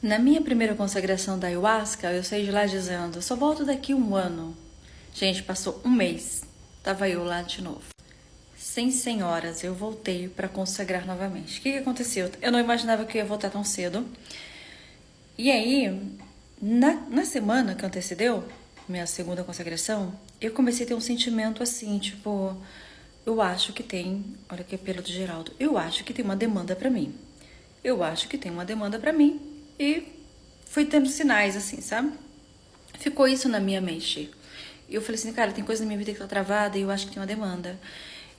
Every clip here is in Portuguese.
Na minha primeira consagração da ayahuasca, eu saí de lá dizendo, só volto daqui 1 ano. Gente, passou 1 mês, tava eu lá de novo. Sem senhoras, eu voltei para consagrar novamente. O que aconteceu? Eu não imaginava que eu ia voltar tão cedo. E aí, na semana que antecedeu minha segunda consagração, eu comecei a ter um sentimento assim, tipo, eu acho que tem, olha que apelo do Geraldo, eu acho que tem uma demanda para mim. Eu acho que tem uma demanda para mim. E fui tendo sinais assim, sabe? Ficou isso na minha mente. Eu falei assim, cara, tem coisa na minha vida que tá travada e eu acho que tem uma demanda.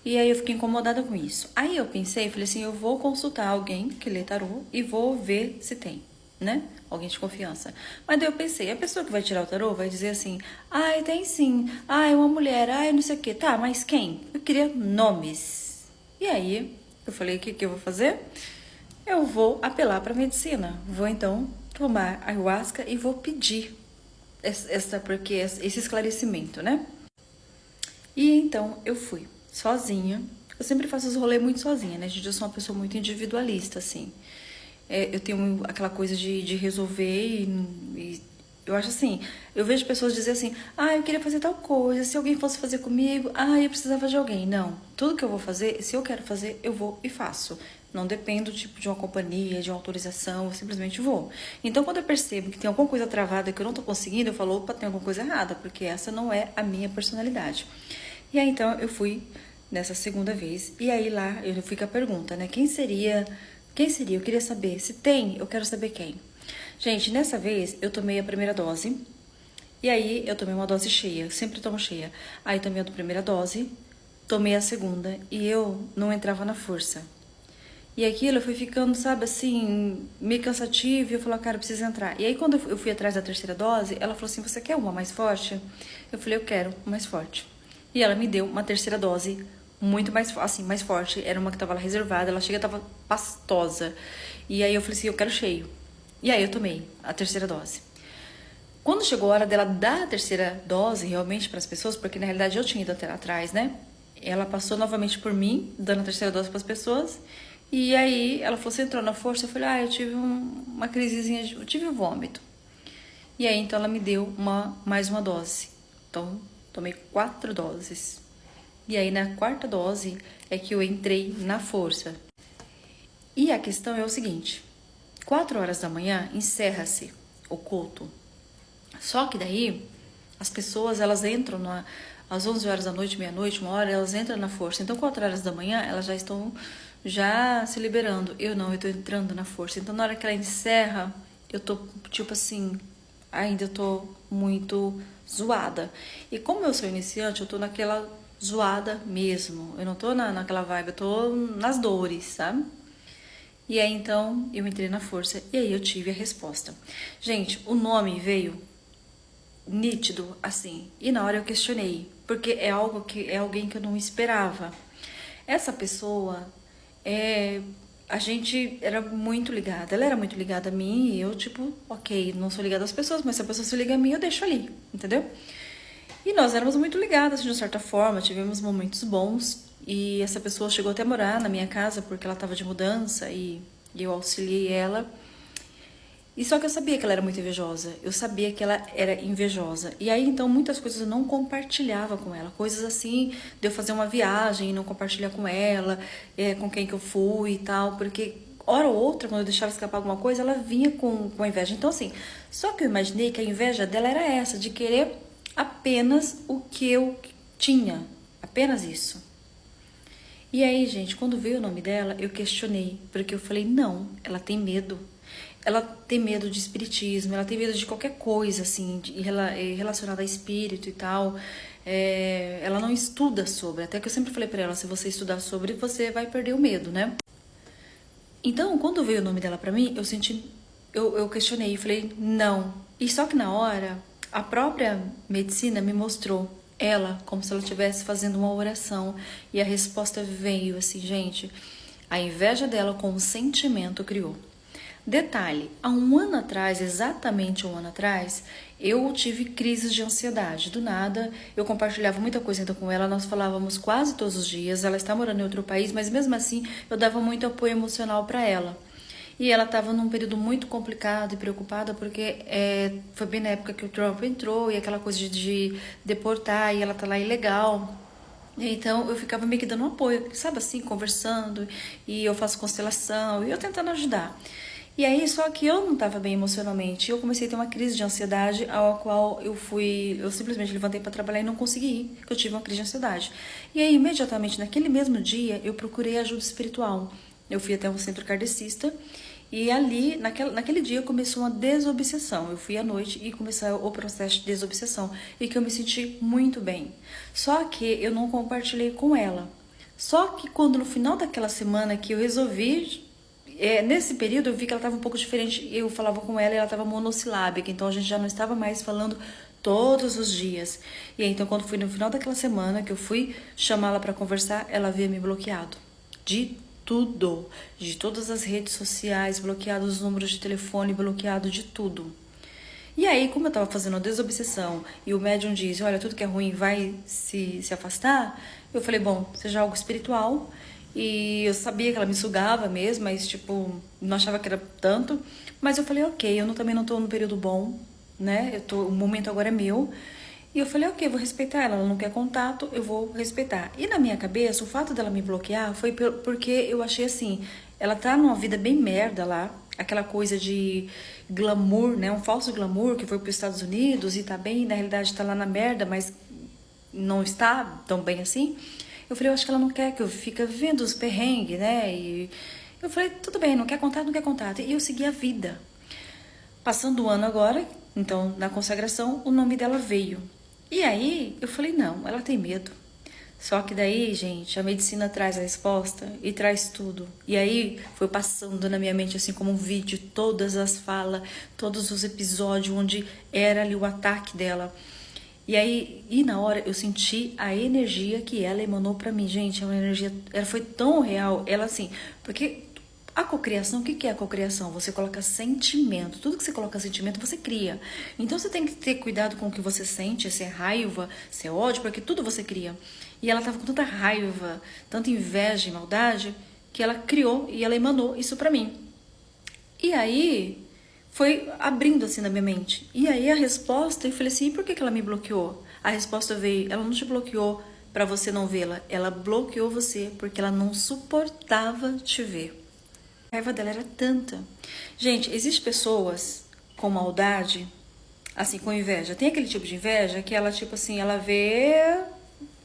E aí eu fiquei incomodada com isso. Aí eu pensei, falei assim, eu vou consultar alguém que lê tarô e vou ver se tem, né? Alguém de confiança. Mas daí eu pensei, a pessoa que vai tirar o tarô vai dizer assim, ai, tem sim, ai, uma mulher, ai, não sei o quê. Tá, mas quem? Eu queria nomes. E aí eu falei, o que eu vou fazer? Eu vou apelar para a medicina. Vou então tomar ayahuasca e vou pedir porque esse esclarecimento, né? E então eu fui sozinha. Eu sempre faço os rolês muito sozinha, né? Gente, eu sou uma pessoa muito individualista, assim. Eu tenho aquela coisa de resolver e eu acho assim, eu vejo pessoas dizer assim, eu queria fazer tal coisa, se alguém fosse fazer comigo, eu precisava de alguém. Não, tudo que eu vou fazer, se eu quero fazer, eu vou e faço. Não dependo, tipo, de uma companhia, de uma autorização, eu simplesmente vou. Então, quando eu percebo que tem alguma coisa travada que eu não tô conseguindo, eu falo, opa, tem alguma coisa errada, porque essa não é a minha personalidade. E aí, então, eu fui nessa segunda vez, e aí lá eu fui com a pergunta, né, quem seria? Eu queria saber, se tem, eu quero saber quem. Gente, nessa vez eu tomei a primeira dose. E aí eu tomei uma dose cheia, sempre tomo cheia. Aí tomei a primeira dose, tomei a segunda e eu não entrava na força. E aquilo foi ficando, sabe, assim, meio cansativo. E eu falei, cara, eu preciso entrar. E aí quando eu fui atrás da terceira dose, ela falou assim, você quer uma mais forte? Eu falei, eu quero uma mais forte. E ela me deu uma terceira dose muito mais, assim, mais forte. Era uma que tava lá reservada, ela chega, tava pastosa. E aí eu falei assim, eu quero cheio. E aí eu tomei a terceira dose. Quando chegou a hora dela dar a terceira dose realmente para as pessoas, porque na realidade eu tinha ido até lá atrás, né? Ela passou novamente por mim, dando a terceira dose para as pessoas. E aí ela falou, você entrou na força? Eu falei, eu tive uma crisezinha, eu tive um vômito. E aí então ela me deu mais uma dose. Então tomei 4 doses. E aí na quarta dose é que eu entrei na força. E a questão é o seguinte, 4 horas da manhã encerra-se o culto. Só que daí as pessoas elas entram às 11 horas da noite, meia-noite, 1 hora, elas entram na força. Então 4 horas da manhã elas já estão se liberando. Eu não, eu tô entrando na força. Então na hora que ela encerra, eu tô tipo assim, ainda eu tô muito zoada. E como eu sou iniciante, eu tô naquela zoada mesmo. Eu não tô naquela vibe, eu tô nas dores, sabe? E aí então eu entrei na força e aí eu tive a resposta. Gente, o nome veio nítido assim. E na hora eu questionei, porque é alguém que eu não esperava. Essa pessoa a gente era muito ligada. Ela era muito ligada a mim e eu tipo, OK, não sou ligada às pessoas, mas se a pessoa se liga a mim, eu deixo ali, entendeu? E nós éramos muito ligadas de uma certa forma, tivemos momentos bons. E essa pessoa chegou até a morar na minha casa porque ela estava de mudança e eu auxiliei ela. E só que eu sabia que ela era muito invejosa, eu sabia que ela era invejosa. E aí então muitas coisas eu não compartilhava com ela, coisas assim de eu fazer uma viagem e não compartilhar com ela, com quem que eu fui e tal, porque hora ou outra, quando eu deixava escapar alguma coisa, ela vinha com inveja. Então assim, só que eu imaginei que a inveja dela era essa, de querer apenas o que eu tinha, apenas isso. E aí, gente, quando veio o nome dela, eu questionei, porque eu falei, não, ela tem medo. Ela tem medo de espiritismo, ela tem medo de qualquer coisa, assim, relacionada a espírito e tal. Ela não estuda sobre, até que eu sempre falei pra ela, se você estudar sobre, você vai perder o medo, né? Então, quando veio o nome dela pra mim, eu questionei e falei, não. E só que na hora, a própria medicina me mostrou ela como se ela estivesse fazendo uma oração. E a resposta veio assim, gente, a inveja dela com o sentimento criou. Detalhe, há 1 ano atrás, exatamente 1 ano atrás, eu tive crises de ansiedade. Do nada, eu compartilhava muita coisa ainda com ela, nós falávamos quase todos os dias, ela está morando em outro país, mas mesmo assim eu dava muito apoio emocional para ela. E ela estava num período muito complicado e preocupada porque foi bem na época que o Trump entrou e aquela coisa de deportar e ela tá lá ilegal. Então eu ficava meio que dando um apoio, sabe assim, conversando, e eu faço constelação, e eu tentando ajudar. E aí, só que eu não estava bem emocionalmente, eu comecei a ter uma crise de ansiedade, ao qual eu simplesmente levantei para trabalhar e não consegui ir, porque eu tive uma crise de ansiedade. E aí, imediatamente, naquele mesmo dia, eu procurei ajuda espiritual. Eu fui até um centro kardecista, e ali, naquele dia, começou uma desobsessão. Eu fui à noite e começou o processo de desobsessão, e que eu me senti muito bem. Só que eu não compartilhei com ela. Só que quando no final daquela semana que eu resolvi, nesse período eu vi que ela estava um pouco diferente. Eu falava com ela e ela estava monossilábica, então a gente já não estava mais falando todos os dias. E aí, então, quando foi no final daquela semana que eu fui chamá-la para conversar, ela havia me bloqueado de tudo, de todas as redes sociais, bloqueado os números de telefone, bloqueado de tudo. E aí, como eu estava fazendo a desobsessão e o médium diz, olha, tudo que é ruim vai se afastar, eu falei, bom, seja algo espiritual. E eu sabia que ela me sugava mesmo, mas tipo, não achava que era tanto. Mas eu falei, ok, eu também não estou num período bom, né? O momento agora é meu. E eu falei, ok, vou respeitar ela não quer contato, eu vou respeitar. E na minha cabeça, o fato dela me bloquear foi porque eu achei assim, ela tá numa vida bem merda lá, aquela coisa de glamour, né? Um falso glamour que foi para os Estados Unidos e tá bem, na realidade tá lá na merda, mas não está tão bem assim. Eu falei, eu acho que ela não quer que eu fique vendo os perrengues, né? E eu falei, tudo bem, não quer contato, não quer contato. E eu segui a vida. Passando o ano agora, então, na consagração, o nome dela veio. E aí, eu falei, não, ela tem medo. Só que daí, gente, a medicina traz a resposta e traz tudo. E aí, foi passando na minha mente, assim como um vídeo, todas as falas, todos os episódios onde era ali o ataque dela. E aí, na hora, eu senti a energia que ela emanou pra mim. Gente, é uma energia, ela foi tão real. Ela assim, porque a cocriação, o que é a cocriação? Você coloca sentimento. Tudo que você coloca sentimento, você cria. Então você tem que ter cuidado com o que você sente, se é raiva, se é ódio, porque tudo você cria. E ela tava com tanta raiva, tanta inveja e maldade, que ela criou e ela emanou isso pra mim. E aí, foi abrindo assim na minha mente. E aí a resposta, eu falei assim, e por que ela me bloqueou? A resposta veio, ela não te bloqueou pra você não vê-la, ela bloqueou você porque ela não suportava te ver. A raiva dela era tanta. Gente, existem pessoas com maldade, assim, com inveja. Tem aquele tipo de inveja que ela, tipo assim, ela vê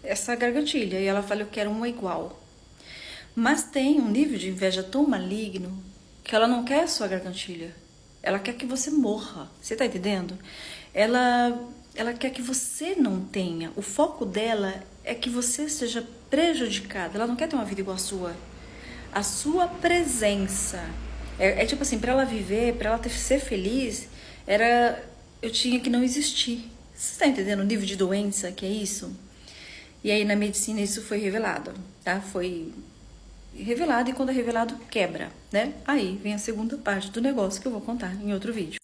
essa gargantilha e ela fala, eu quero uma igual. Mas tem um nível de inveja tão maligno que ela não quer a sua gargantilha. Ela quer que você morra. Você tá entendendo? Ela quer que você não tenha. O foco dela é que você seja prejudicada. Ela não quer ter uma vida igual a sua. A sua presença. É tipo assim, pra ela viver, pra ela ser feliz, eu tinha que não existir. Você tá entendendo o nível de doença que é isso? E aí na medicina isso foi revelado, tá? Foi revelado e quando é revelado quebra, né? Aí vem a segunda parte do negócio que eu vou contar em outro vídeo.